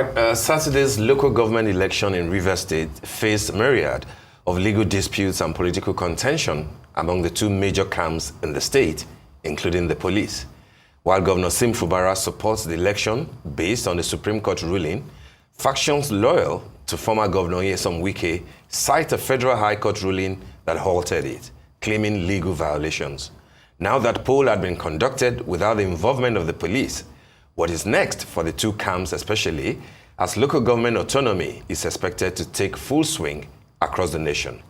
right. Saturday's local government election in Rivers State faced a myriad of legal disputes and political contention among the two major camps in the state, including the police. While Governor Sim Fubara supports the election based on the Supreme Court ruling, factions loyal to former Governor Nyesom Wike cite a federal high court ruling that halted it, claiming legal violations. Now that poll had been conducted without the involvement of the police, what is next for the two camps, especially as local government autonomy is expected to take full swing across the nation?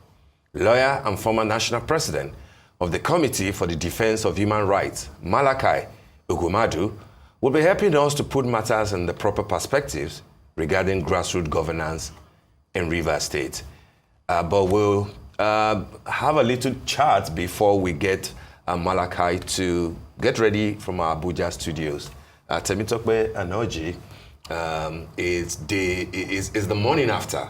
Lawyer and former national president of the Committee for the Defense of Human Rights, Malachy, Ugwummadu, will be helping us to put matters in the proper perspectives regarding grassroots governance in Rivers State. But we'll have a little chat before we get Malachy to get ready from our Abuja studios. Temitokpe Anoji is the morning after,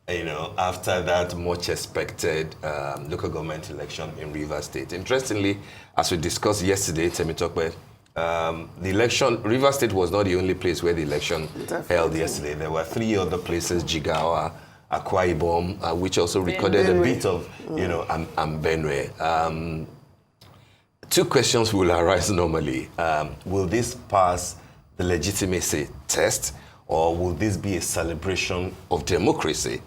after that much expected local government election in Rivers State. Interestingly, as we discussed yesterday, Temitokpe, the election, Rivers State was not the only place where the election held yesterday. There were three other places, Jigawa, Akwa Ibom, which also recorded a bit of, and Benue. Two questions will arise normally. Will this pass the legitimacy test, or will this be a celebration of democracy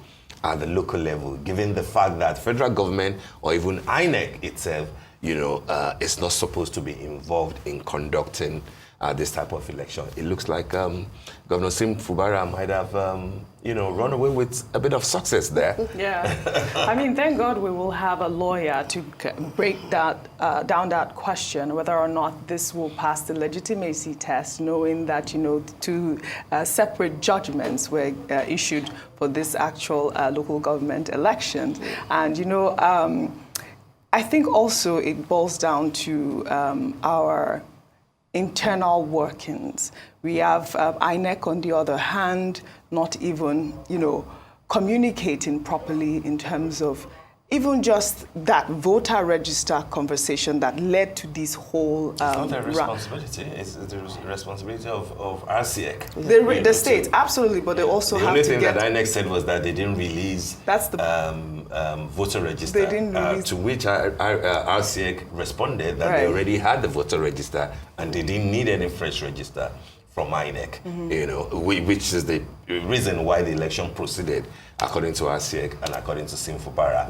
at the local level, given the fact that federal government or even INEC itself, is not supposed to be involved in conducting this type of election? It looks like Governor Sim Fubara might have, run away with a bit of success there. Yeah, thank God we will have a lawyer to break that down that question, whether or not this will pass the legitimacy test, knowing that, two separate judgments were issued for this actual local government election. And, I think also it boils down to our internal workings. We have INEC, on the other hand, not even, communicating properly in terms of even just that voter register conversation that led to this whole... it's not their responsibility. It's the responsibility of RCEC. The state, absolutely, but they also have to get... The only thing that INEC said was that they didn't release voter register, they didn't release... to which RCEC responded that they already had the voter register and they didn't need any fresh register from INEC, which is the reason why the election proceeded according to RCEC and according to Sim Fubara.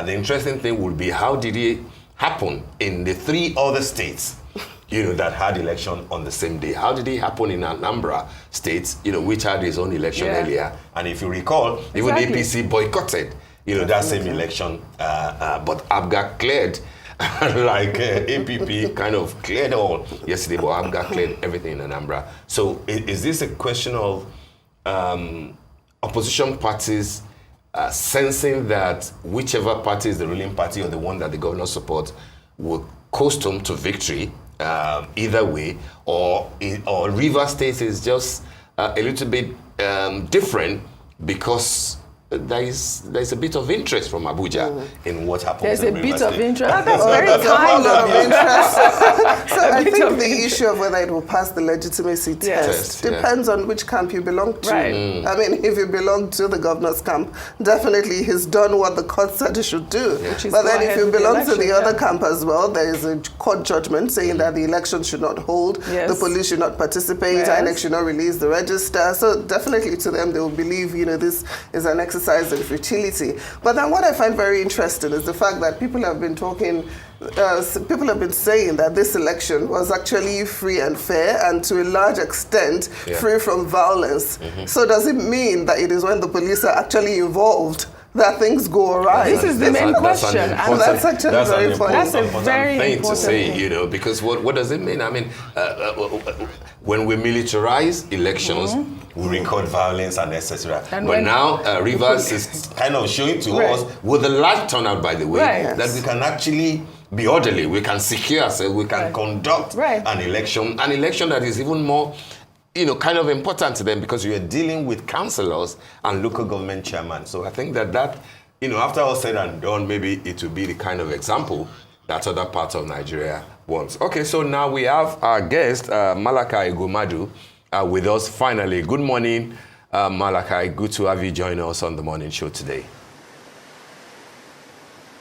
The interesting thing would be, how did it happen in the three other states, that had election on the same day? How did it happen in Anambra State, which had its own election earlier? And if you recall, even APC boycotted, that same election, but ABGA cleared. Like APP kind of cleared all yesterday, but ABGA cleared everything in Anambra. So is this a question of opposition parties sensing that whichever party is the ruling party or the one that the governor supports will coast home to victory either way, or Rivers State is just a little bit different because there's a bit of interest from Abuja in what happens. There's in a Rivers bit of State. interest. That's very kind of interest. So I think the interest. issue of whether it will pass the legitimacy test depends on which camp you belong to. Right. If you belong to the governor's camp, definitely he's done what the court said he should do. But then if you belong to the other camp as well, there is a court judgment saying that the election should not hold, the police should not participate, INEC should not release the register. So definitely to them, they will believe, this is an exercise in futility. But then what I find very interesting is the fact that people have been saying that this election was actually free and fair, and to a large extent free from violence. So does it mean that it is when the police are actually involved that things go awry? This is the main question. And that's actually very important. That's a very thing important to say, thing. because what does it mean? When we militarize elections, we record violence and etc. But now Rivers is kind of showing to us, with a large turnout, by the way, that we can actually be orderly, we can secure ourselves, we can conduct an election that is even more kind of important to them, because you are dealing with councillors and local government chairmen. So I think that after all said and done, maybe it will be the kind of example that other parts of Nigeria wants. Okay, so now we have our guest, Malachy Ugwummadu, with us finally. Good morning, Malachy, good to have you join us on the morning show today.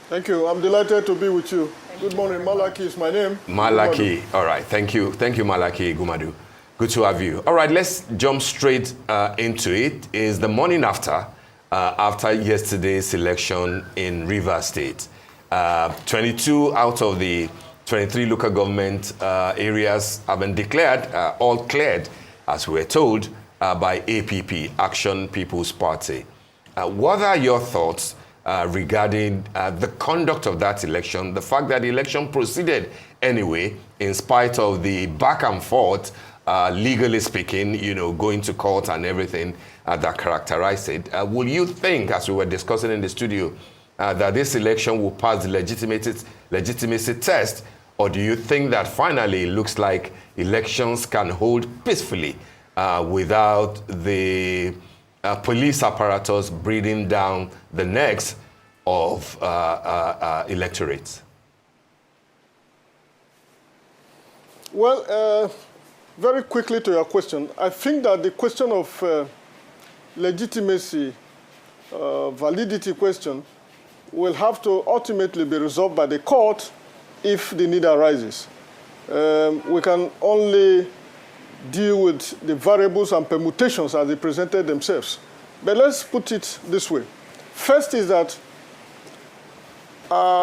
Thank you. I'm delighted to be with you. Good morning. Malachy is my name. Malachy. All right. Thank you. Thank you, Malachy Ugwummadu. Good to have you. All right. Let's jump straight into it. It's the morning after yesterday's election in Rivers State. 22 out of the 23 local government areas have been declared, all cleared, as we were told, by APP, Action People's Party. What are your thoughts regarding the conduct of that election, the fact that the election proceeded anyway, in spite of the back and forth, legally speaking, going to court and everything that characterized it? Will you think, as we were discussing in the studio, that this election will pass the legitimacy test, or do you think that finally it looks like elections can hold peacefully without the police apparatus breathing down the necks of electorates? Well, very quickly to your question, I think that the question of legitimacy, validity question, will have to ultimately be resolved by the court if the need arises. We can only deal with the variables and permutations as they presented themselves. But let's put it this way. First is that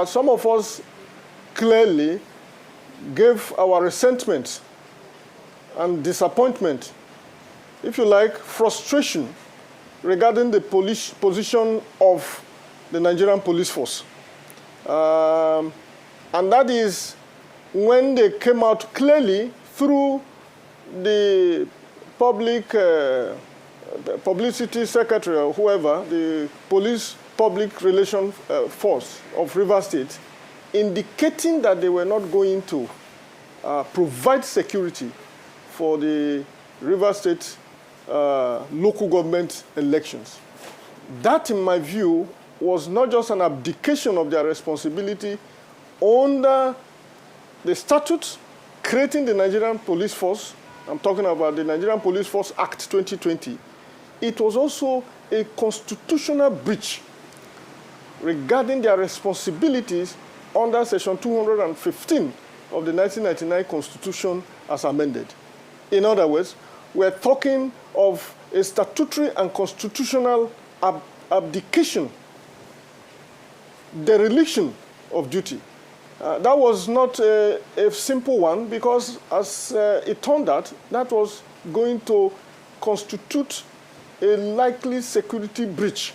some of us clearly gave our resentment and disappointment, if you like, frustration regarding the police position of the Nigerian Police Force. And that is when they came out clearly through the publicity secretary or whoever, the police public relations force of Rivers State, indicating that they were not going to provide security for the Rivers State local government elections. That, in my view, was not just an abdication of their responsibility under the statute creating the Nigerian Police Force. I'm talking about the Nigerian Police Force Act 2020. It was also a constitutional breach regarding their responsibilities under Section 215 of the 1999 Constitution as amended. In other words, we're talking of a statutory and constitutional abdication, dereliction of duty. That was not a simple one because, as it turned out, that was going to constitute a likely security breach.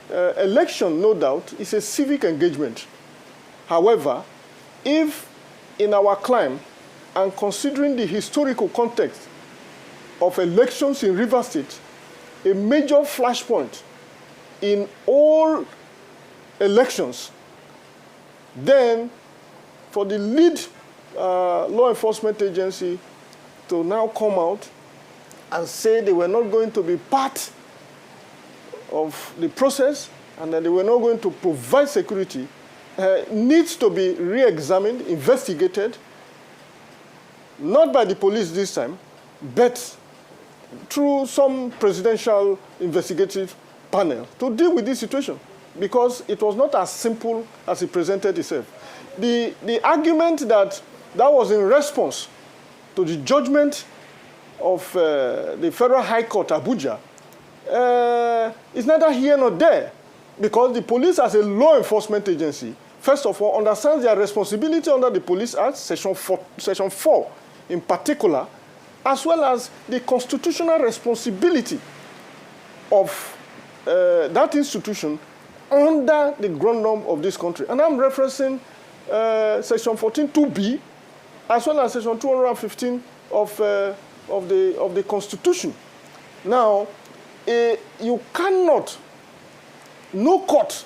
Election, no doubt, is a civic engagement. However, if in our climb, and considering the historical context of elections in Rivers State, a major flashpoint in all elections, then for the lead law enforcement agency to now come out and say they were not going to be part of the process and that they were not going to provide security needs to be re-examined, investigated, not by the police this time, but through some presidential investigative panel to deal with this situation, because it was not as simple as it presented itself. The argument that was in response to the judgment of the Federal High Court, Abuja, is neither here nor there, because the police as a law enforcement agency, first of all, understands their responsibility under the Police Act, Section 4 in particular, as well as the constitutional responsibility of that institution under the ground norm of this country. And I'm referencing Section 14(2)(b), as well as Section 215 of the Constitution. Now, you cannot, no court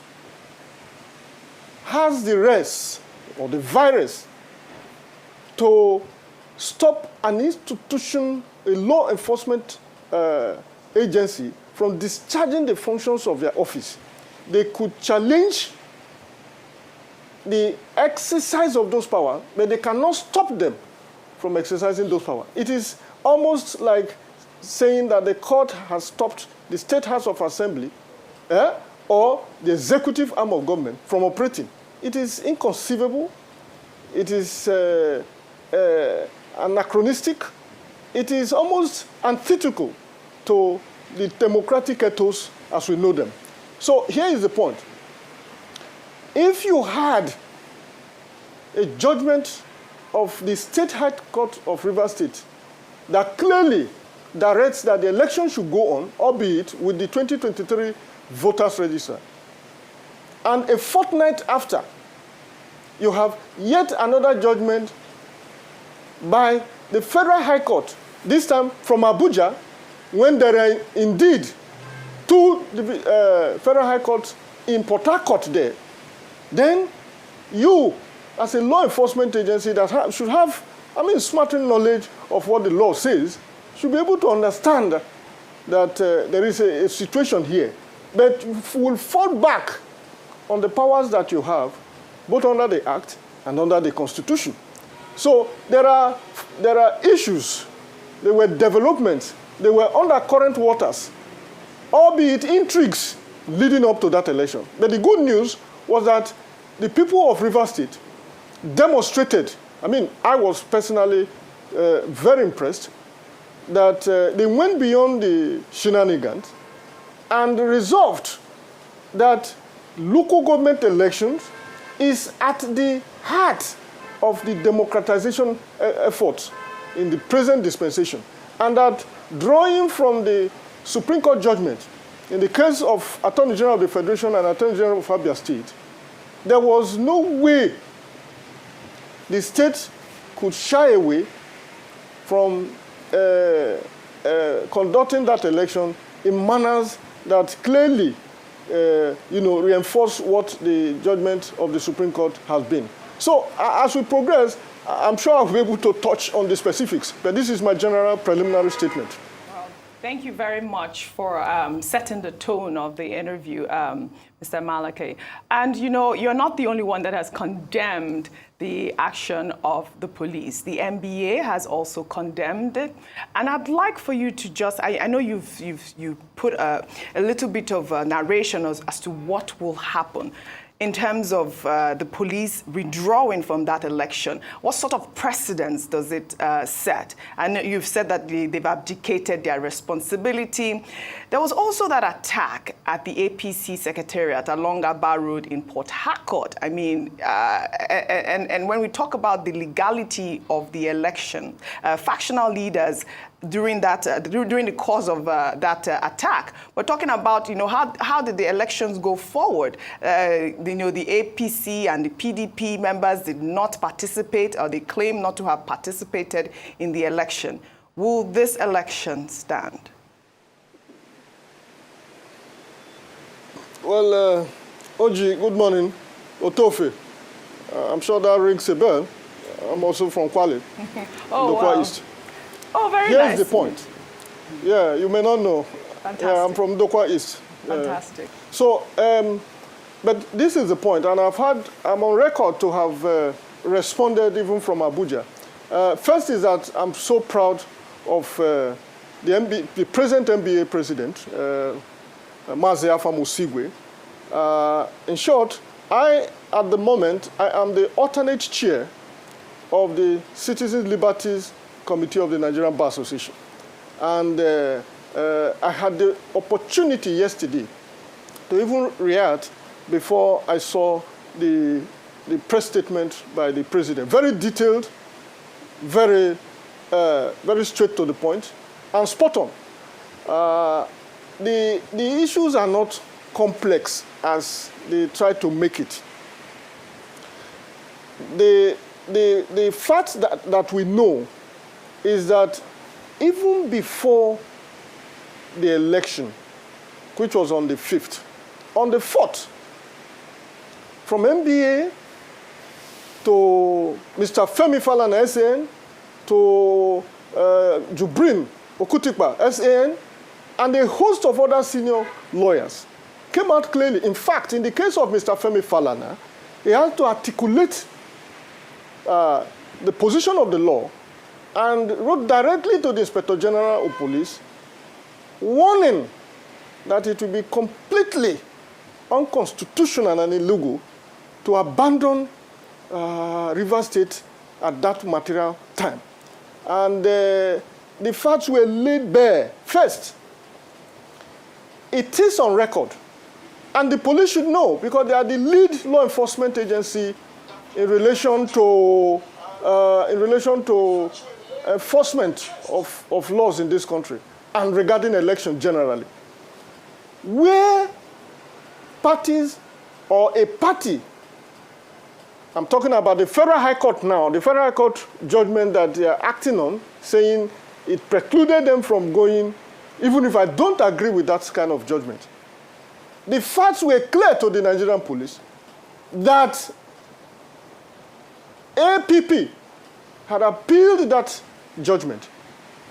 has the res or the virus to stop an institution, a law enforcement agency, from discharging the functions of their office. They could challenge the exercise of those powers, but they cannot stop them from exercising those powers. It is almost like saying that the court has stopped the State House of Assembly or the executive arm of government from operating. It is inconceivable. It is anachronistic. It is almost antithetical to the democratic ethos as we know them. So here is the point. If you had a judgment of the State High Court of Rivers State that clearly directs that the election should go on, albeit with the 2023 voters register, and a fortnight after, you have yet another judgment by the Federal High Court, this time from Abuja, when there are indeed two Federal High Courts in Port Harcourt there, then you, as a law enforcement agency that should have, smartering knowledge of what the law says, should be able to understand that there is a situation here. But will fall back on the powers that you have, both under the Act and under the Constitution. So there are issues, there were developments, there were undercurrent waters, albeit intrigues leading up to that election. But the good news was that the people of Rivers State demonstrated, I was personally very impressed, that they went beyond the shenanigans and resolved that local government elections is at the heart of the democratization efforts in the present dispensation. And that drawing from the Supreme Court judgment, in the case of Attorney General of the Federation and Attorney General of Abia State, there was no way the state could shy away from conducting that election in manners that clearly reinforce what the judgment of the Supreme Court has been. So as we progress, I'm sure I'll be able to touch on the specifics, but this is my general preliminary statement. Well, thank you very much for setting the tone of the interview, Mr. Malachy. And you're not the only one that has condemned the action of the police. The NBA has also condemned it. And I'd like for you to just, I know you've put a little bit of narration as to what will happen in terms of the police withdrawing from that election. What sort of precedents does it set? And you've said that they've abdicated their responsibility. There was also that attack at the APC Secretariat along Aba Road in Port Harcourt. And when we talk about the legality of the election, factional leaders during the course of that attack, we're talking about how did the elections go forward? The APC and the PDP members did not participate, or they claim not to have participated in the election. Will this election stand? Well, Oji, good morning. Otofe, I'm sure that rings a bell. I'm also from Kwale, Dokwa East. Oh, very nice. Here's the point. Yeah, you may not know. Fantastic. Yeah, I'm from Dokwa East. Fantastic. So, but this is the point, and I'm on record to have responded even from Abuja. First is that I'm so proud of the present NBA president, Mazi Afam Osigwe. In short, at the moment, I am the alternate chair of the Citizens Liberties Committee of the Nigerian Bar Association. And I had the opportunity yesterday to even react before I saw the press statement by the president. Very detailed, very straight to the point, and spot on. The issues are not complex as they try to make it. The fact that we know is that even before the election, which was on the 5th, on the 4th, from NBA to Mr. Femi Falana, SAN, to Jubrin Okutikpa, SAN, and a host of other senior lawyers came out clearly. In fact, in the case of Mr. Femi Falana, he had to articulate the position of the law and wrote directly to the Inspector General of Police, warning that it will be completely unconstitutional and illegal to abandon Rivers State at that material time. And the facts were laid bare. First, it is on record, and the police should know because they are the lead law enforcement agency in relation to enforcement of laws in this country and regarding election generally. Where parties or a party, I'm talking about the Federal High Court now, the Federal High Court judgment that they are acting on, saying it precluded them from going, even if I don't agree with that kind of judgment. The facts were clear to the Nigerian police that APP had appealed that judgment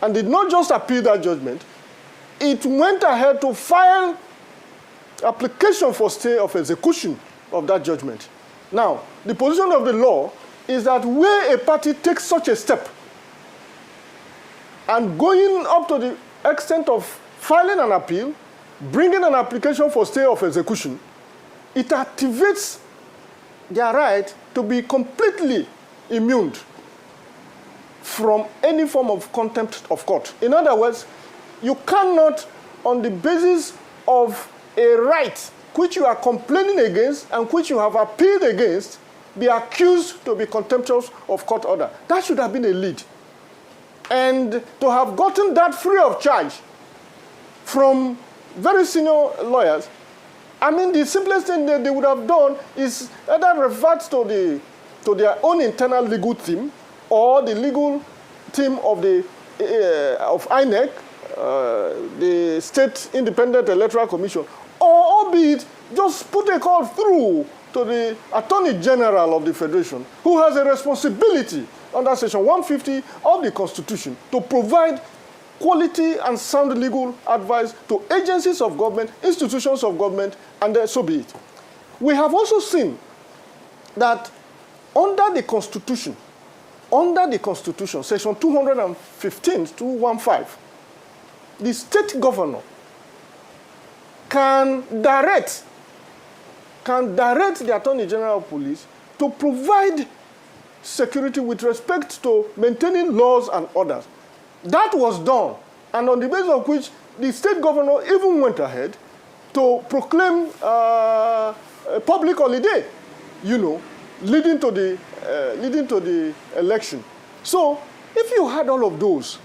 and did not just appeal that judgment, it went ahead to file application for stay of execution of that judgment. Now, the position of the law is that where a party takes such a step and going up to the extent of filing an appeal, bringing an application for stay of execution, it activates their right to be completely immune from any form of contempt of court. In other words, you cannot, on the basis of a right which you are complaining against and which you have appealed against, be accused to be contemptuous of court order. That should have been a lead. And to have gotten that free of charge from very senior lawyers, I mean, the simplest thing that they would have done is either revert to their own internal legal team or the legal team of of INEC, the State Independent Electoral Commission, or albeit just put a call through to the Attorney General of the Federation, who has a responsibility under Section 150 of the Constitution to provide quality and sound legal advice to agencies of government, institutions of government, and so be it. We have also seen that under the Constitution, Section 215, 215, the state governor can direct the Attorney General of Police to provide security with respect to maintaining laws and orders. That was done, and on the basis of which the state governor even went ahead to proclaim a public holiday, leading to the election. So, if you had all of those,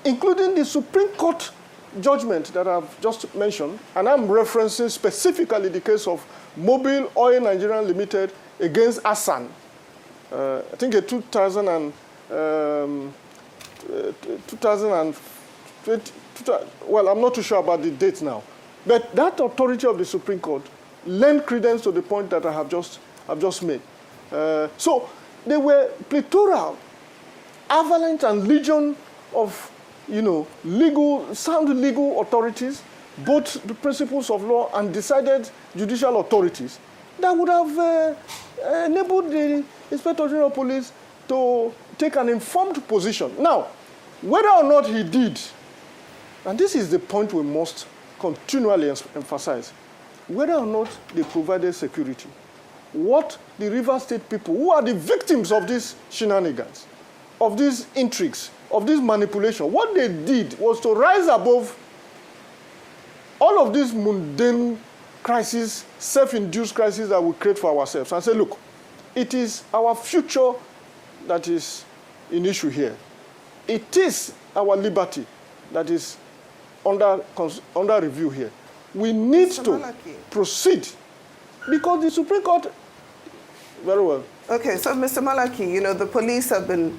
including the Supreme Court judgment that I've just mentioned, and I'm referencing specifically the case of Mobile Oil Nigeria Limited against Asan, I think a 2020, well, I'm not too sure about the date now, but that authority of the Supreme Court lent credence to the point that I've just made. So there were plethora, avalanche and legion of sound legal authorities, both the principles of law and decided judicial authorities, that would have enabled the Inspector General of Police to take an informed position. Now, whether or not he did, and this is the point we must continually emphasize, whether or not they provided security, what the Rivers State people, who are the victims of these shenanigans, of these intrigues, of this manipulation, what they did was to rise above all of these mundane crises, self-induced crises that we create for ourselves and say, look, it is our future that is in issue here. It is our liberty that is under review here. We need to Malachy. proceed because the Supreme Court, very well. Okay, so Mr. Malachy, the police have been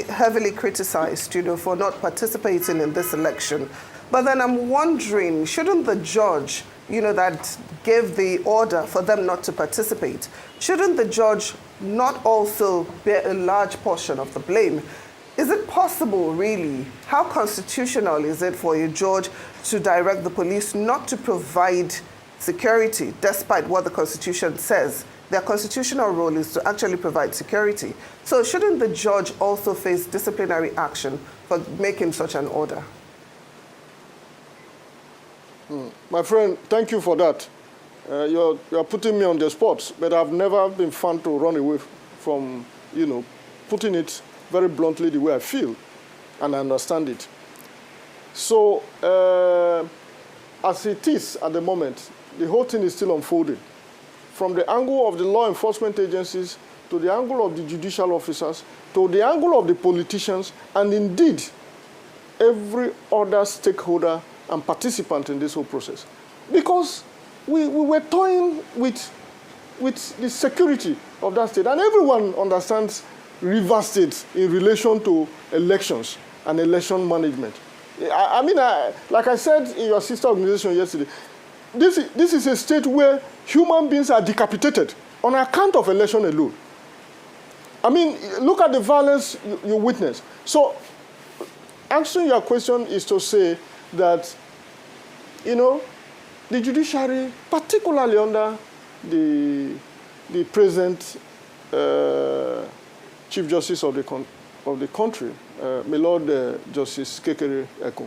heavily criticized, for not participating in this election. But then I'm wondering, shouldn't the judge, that gave the order for them not to participate, shouldn't the judge not also bear a large portion of the blame? Is it possible, really? How constitutional is it for a judge to direct the police not to provide security, despite what the Constitution says? Their constitutional role is to actually provide security. So shouldn't the judge also face disciplinary action for making such an order? My friend, thank you for that. You're putting me on the spot, but I've never been fun to run away from, putting it very bluntly the way I feel, and I understand it. So, as it is at the moment, the whole thing is still unfolding. From the angle of the law enforcement agencies, to the angle of the judicial officers, to the angle of the politicians, and indeed, every other stakeholder and participant in this whole process. Because we were toying with the security of that state. And everyone understands Rivers State in relation to elections and election management. Like I said in your sister organization yesterday, this is a state where human beings are decapitated on account of election alone. Look at the violence you witness. So, answering your question is to say that, the judiciary, particularly under the present Chief Justice of the country, my Lord Justice Kekere Eko,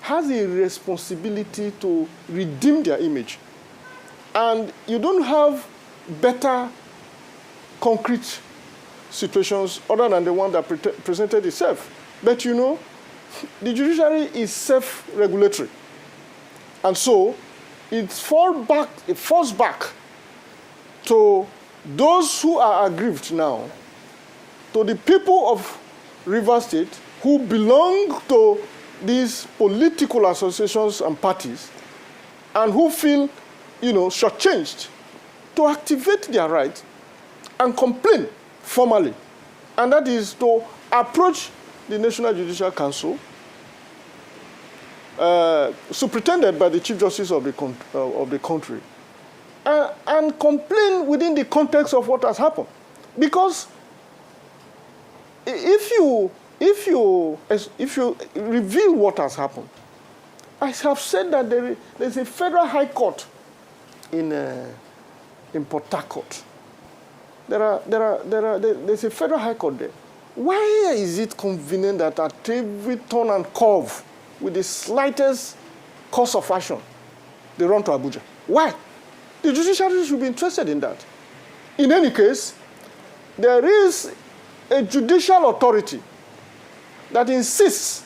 has a responsibility to redeem their image. And you don't have better concrete situations other than the one that presented itself. But the judiciary is self-regulatory. And so it falls back to those who are aggrieved now, to the people of Rivers State who belong to these political associations and parties and who feel, shortchanged, to activate their right and complain formally. And that is to approach the National Judicial Council, superintended by the Chief Justice of the country, and complain within the context of what has happened. Because if you reveal what has happened, I have said that there's a federal high court in Port Harcourt. There's a federal high court there. Why is it convenient that at every turn and curve, with the slightest course of action, they run to Abuja? Why? The judiciary should be interested in that. In any case, there is a judicial authority that insists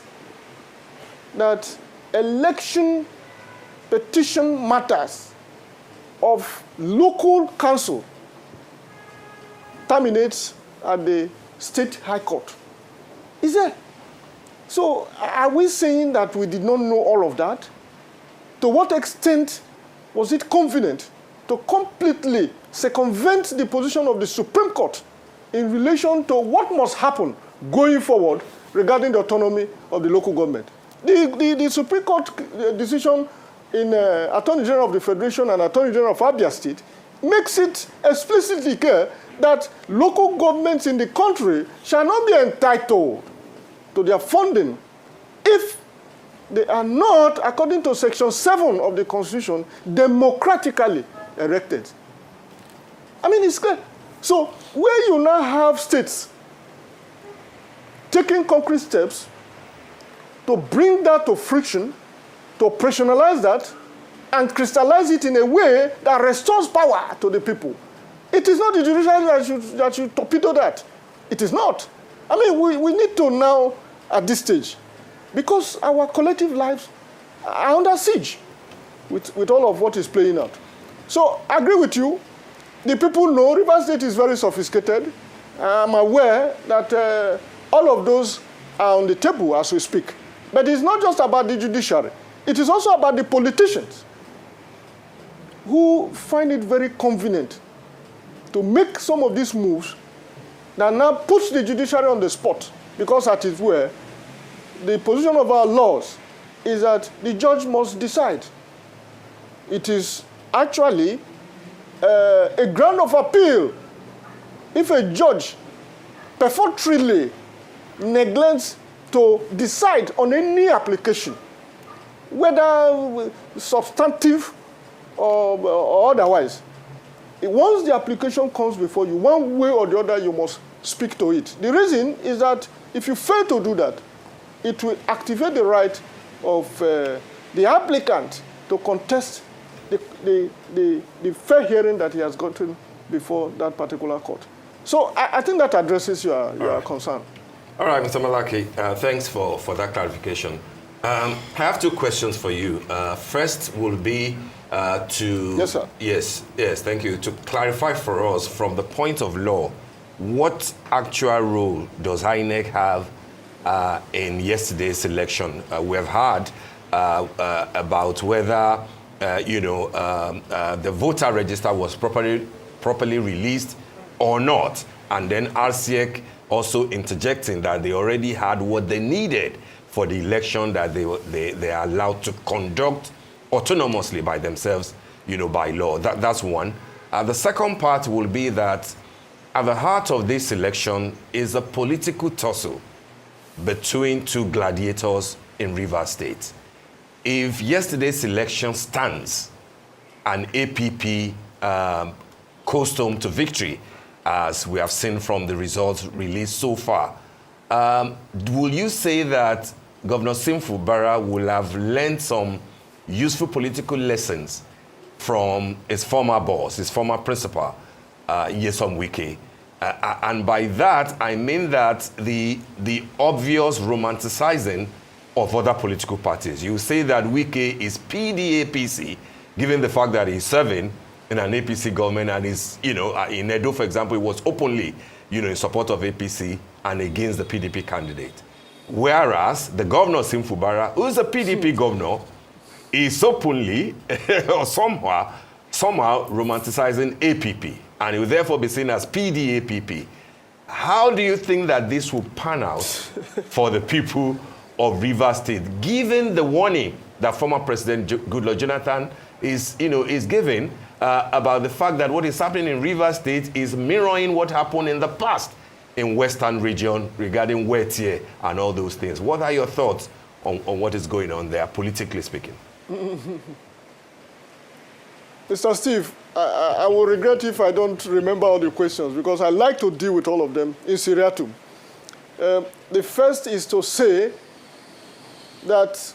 that election petition matters of local council terminates at the State High Court. Is there? So are we saying that we did not know all of that? To what extent was it convenient to completely circumvent the position of the Supreme Court in relation to what must happen going forward regarding the autonomy of the local government? The Supreme Court decision in Attorney General of the Federation and Attorney General of Abia State makes it explicitly clear that local governments in the country shall not be entitled to their funding if they are not, according to Section 7 of the Constitution, democratically elected. It's clear. So where you now have states taking concrete steps to bring that to friction, to operationalize that, and crystallize it in a way that restores power to the people, it is not the judiciary that should torpedo that. It is not. We need to now, at this stage, because our collective lives are under siege with all of what is playing out. So I agree with you. The people know Rivers State is very sophisticated. I'm aware that all of those are on the table as we speak. But it's not just about the judiciary. It is also about the politicians who find it very convenient to make some of these moves that now puts the judiciary on the spot. Because at its where, the position of our laws is that the judge must decide. It is actually a ground of appeal if a judge perfunctorily neglects to decide on any application, whether substantive or otherwise. Once the application comes before you, one way or the other, you must speak to it. The reason is that if you fail to do that, it will activate the right of the applicant to contest the fair hearing that he has gotten before that particular court. So I think that addresses your concern. All right, Mr. Malachy, thanks for that clarification. I have two questions for you. First will be to... Yes, sir. Yes, thank you. To clarify for us, from the point of law, what actual role does INEC have in yesterday's election? We have heard about whether, the voter register was properly released or not. And then RCEC also interjecting that they already had what they needed for the election that they are allowed to conduct autonomously by themselves, by law. That's one. The second part will be that at the heart of this election is a political tussle between two gladiators in Rivers State. If yesterday's election stands and APP coast home to victory, as we have seen from the results released so far, will you say that Governor Fubara will have learned some useful political lessons from his former boss, his former principal, Nyesom Wike? And by that, I mean that the obvious romanticizing of other political parties. You say that Wike is PDAPC, given the fact that he's serving in an APC government and is, in Edo, for example, he was openly, in support of APC and against the PDP candidate. Whereas the governor, Fubara, who is a PDP governor, is openly or somehow romanticizing APP, and he will therefore be seen as PDAPP. How do you think that this will pan out for the people of Rivers State, given the warning that former President Goodluck Jonathan is giving about the fact that what is happening in Rivers State is mirroring what happened in the past in Western region regarding Wetie and all those things? What are your thoughts on what is going on there, politically speaking? Mr. Steve, I will regret if I don't remember all the questions because I like to deal with all of them in seriatim. The first is to say that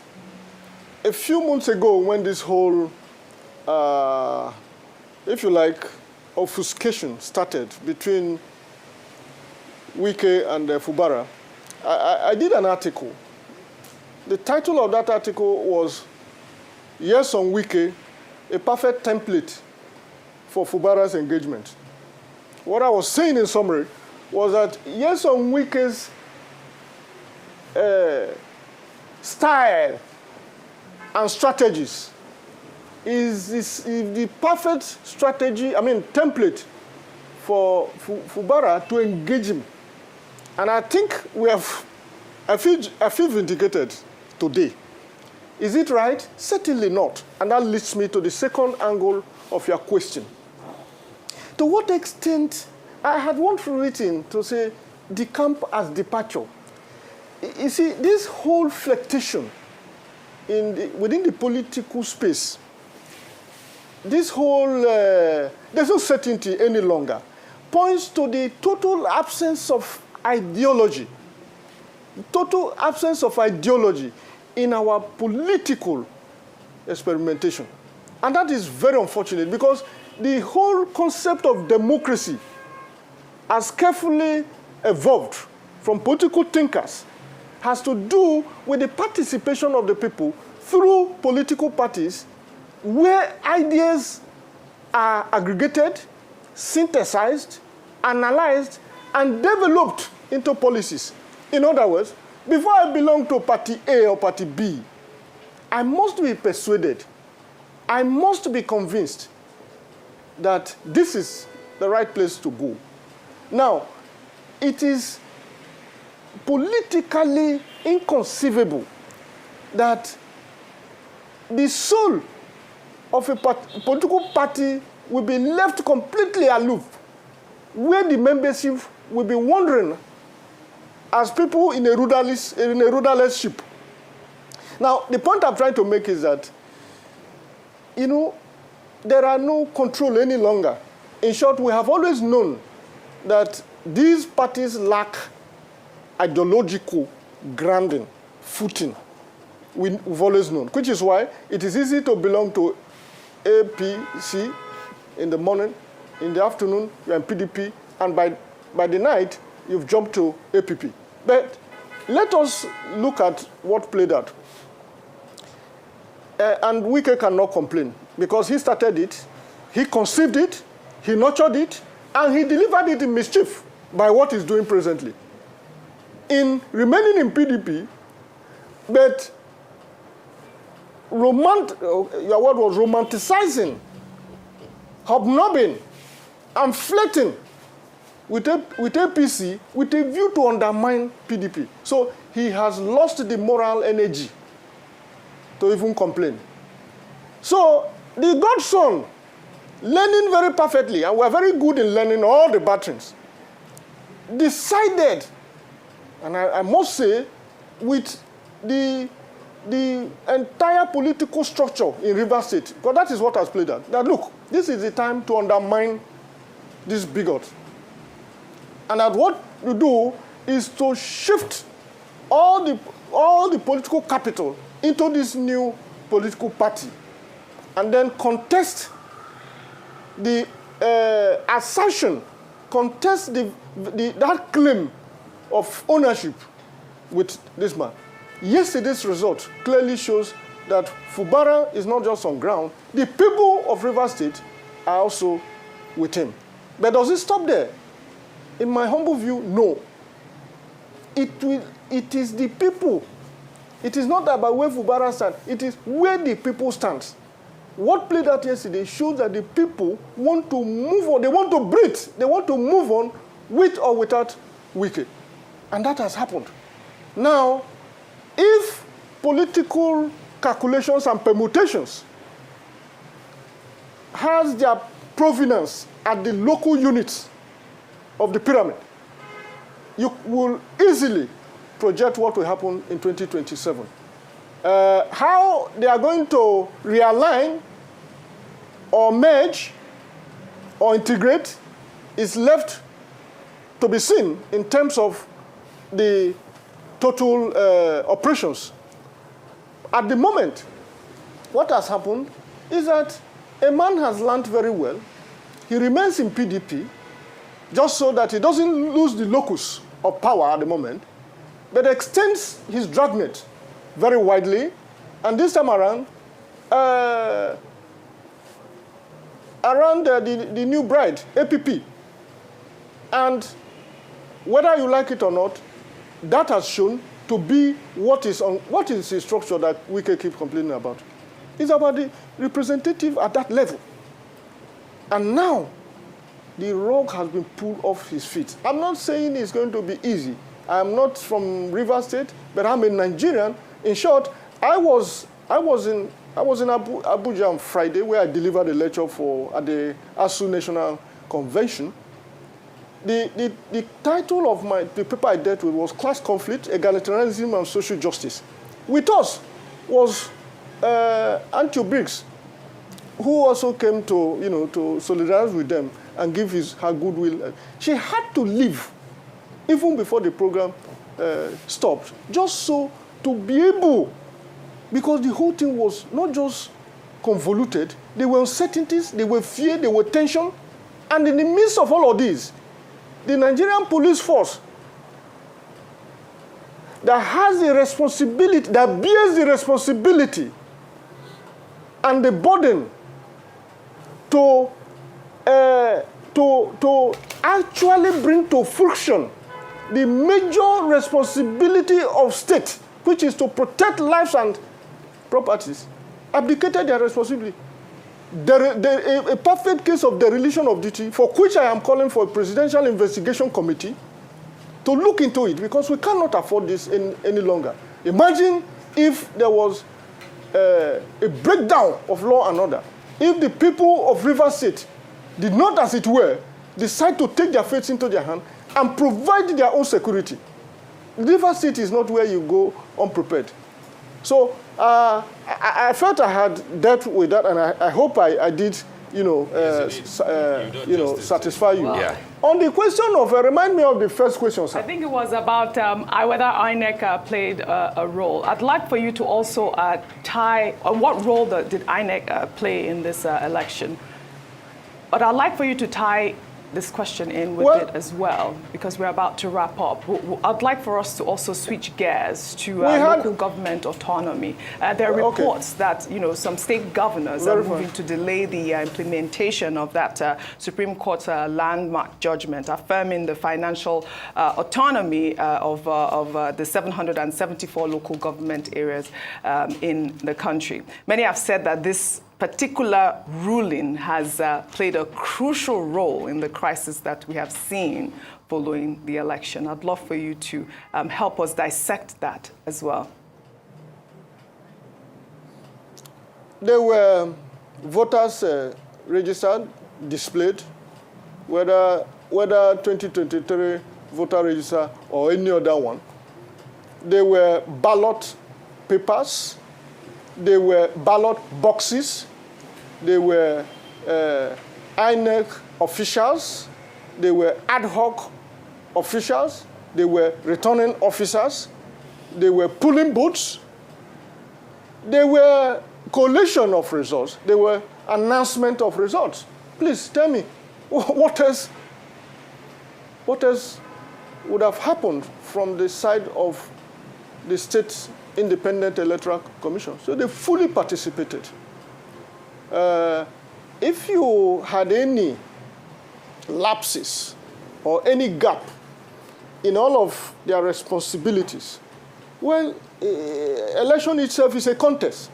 a few months ago when this whole, if you like, obfuscation started between Wike and Fubara, I did an article. The title of that article was Yes on Wike, a perfect template for Fubara's engagement. What I was saying in summary was that Yes on Wike's style and strategies is the perfect strategy, template for Fubara to engage him. And I think I feel vindicated today. Is it right? Certainly not. And that leads me to the second angle of your question. To what extent, I had once written to say, the camp as departure. You see, this whole fluctuation within the political space, this whole, there's no certainty any longer, points to the total absence of ideology. Total absence of ideology in our political experimentation. And that is very unfortunate because the whole concept of democracy has carefully evolved from political thinkers has to do with the participation of the people through political parties where ideas are aggregated, synthesized, analyzed, and developed into policies. In other words, before I belong to party A or party B, I must be persuaded, I must be convinced that this is the right place to go. Now, it is politically inconceivable that the soul of a political party will be left completely aloof, where the membership will be wandering as people in a rudderless ship. Now, the point I'm trying to make is that, there are no control any longer. In short, we have always known that these parties lack ideological grounding, footing. we've always known, which is why it is easy to belong to APC in the morning, in the afternoon, you're in PDP, and by the night, you've jumped to APP. But let us look at what played out. And Wike cannot complain, because he started it, he conceived it, he nurtured it, and he delivered it in mischief by what he's doing presently. In remaining in PDP, but your word was romanticizing, hobnobbing, and flirting with APC with a view to undermine PDP. So he has lost the moral energy to even complain. So the godson, learning very perfectly, and we're very good in learning all the bad things, decided, and I must say, with the entire political structure in Rivers State, because that is what has played out, that look, this is the time to undermine this bigot. And that what you do is to shift all the political capital into this new political party, and then contest the assertion, contest that claim of ownership with this man. Yesterday's result clearly shows that Fubara is not just on ground. The people of Rivers State are also with him. But does it stop there? In my humble view, no. It is the people. It is not about where Fubara stands. It is where the people stand. What played out yesterday shows that the people want to move on. They want to breathe. They want to move on with or without Wike. And that has happened. Now, if political calculations and permutations has their provenance at the local units of the pyramid, you will easily project what will happen in 2027. How they are going to realign or merge or integrate is left to be seen in terms of the total operations. At the moment, what has happened is that a man has learned very well. He remains in PDP just so that he doesn't lose the locus of power at the moment, but extends his dragnet very widely. And this time around, the new bride, APP. And whether you like it or not, that has shown to be what is the structure that Wike keeps complaining about. It's about the representative at that level. And now, the rug has been pulled off his feet. I'm not saying it's going to be easy. I'm not from Rivers State, but I'm a Nigerian. In short, I was in Abuja on Friday, where I delivered a lecture at the ASU National Convention. The title of the paper I dealt with was Class Conflict, Egalitarianism, and Social Justice. With us was Antio Briggs, who also came to solidarize with them and give her goodwill. She had to leave even before the program stopped, just so to be able, because the whole thing was not just convoluted, there were uncertainties, there were fear, there were tension, and in the midst of all of this, the Nigerian Police Force that has the responsibility, that bears the responsibility and the burden to actually bring to fruition the major responsibility of state, which is to protect lives and properties, abdicated their responsibility. A perfect case of dereliction of duty, for which I am calling for a presidential investigation committee to look into it, because we cannot afford this any longer. Imagine if there was a breakdown of law and order. If the people of Rivers State did not, as it were, decide to take their fates into their hand and provide their own security. Rivers State is not where you go unprepared. So I felt I had dealt with that, and I hope I did satisfy you. Yeah. On the question of, remind me of the first question, sir. I think it was about whether INEC played a role. I'd like for you to also tie, what role did INEC play in this election? But I'd like for you to tie this question in with it as well, because we're about to wrap up. I'd like for us to also switch gears to local government autonomy. There are reports that some state governors are moving to delay the implementation of that Supreme Court landmark judgment affirming the financial autonomy of the 774 local government areas in the country. Many have said that this particular ruling has played a crucial role in the crisis that we have seen following the election. I'd love for you to help us dissect that as well. There were voters registered, displayed, whether 2023 voter register or any other one. There were ballot papers. There were ballot boxes. There were INEC officials. There were ad hoc officials. There were returning officers. There were polling booths. There were collation of results. There were announcement of results. Please tell me, what else would have happened from the side of the State Independent Electoral Commission? So they fully participated. If you had any lapses or any gap in all of their responsibilities, well, election itself is a contest.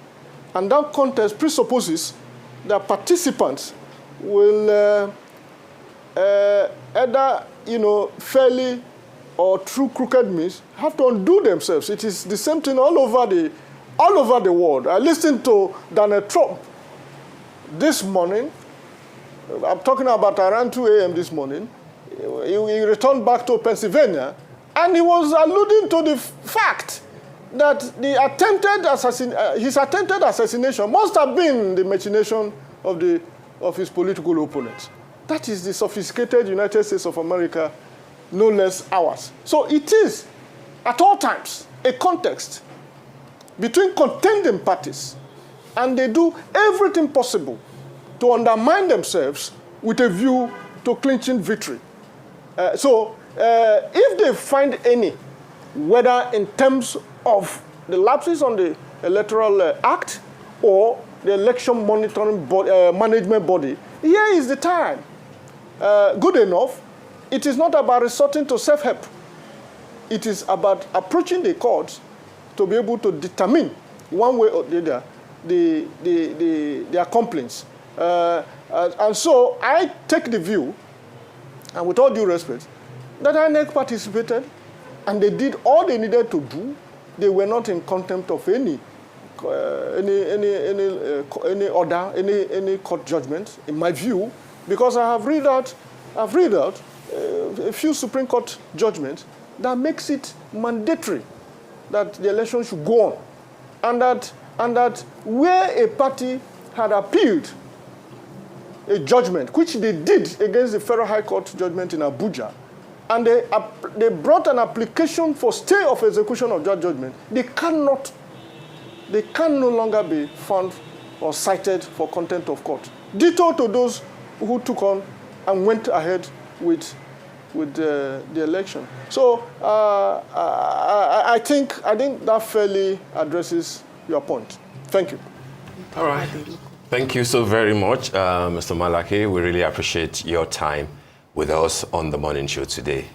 And that contest presupposes that participants will either, fairly or through crooked means, have to undo themselves. It is the same thing all over the world. I listened to Donald Trump this morning. I'm talking about around 2 a.m. this morning. He returned back to Pennsylvania, and he was alluding to the fact that his attempted assassination must have been the machination of his political opponents. That is the sophisticated United States of America, no less ours. So it is, at all times, a context between contending parties, and they do everything possible to undermine themselves with a view to clinching victory. So if they find any, whether in terms of the lapses on the Electoral Act or the election monitoring management body, here is the time. Good enough. It is not about resorting to self-help. It is about approaching the courts to be able to determine one way or the other their complaints. And so I take the view, and with all due respect, that INEC participated and they did all they needed to do. They were not in contempt of any order, any court judgment, in my view, because I have read out a few Supreme Court judgments that makes it mandatory that the election should go on, and that where a party had appealed a judgment, which they did against the Federal High Court judgment in Abuja, and they brought an application for stay of execution of that judgment, they can no longer be found or cited for contempt of court. Ditto to those who took on and went ahead with the election. So I think that fairly addresses your point. Thank you. All right. Thank you so very much, Mr. Malachy. We really appreciate your time with us on the morning show today.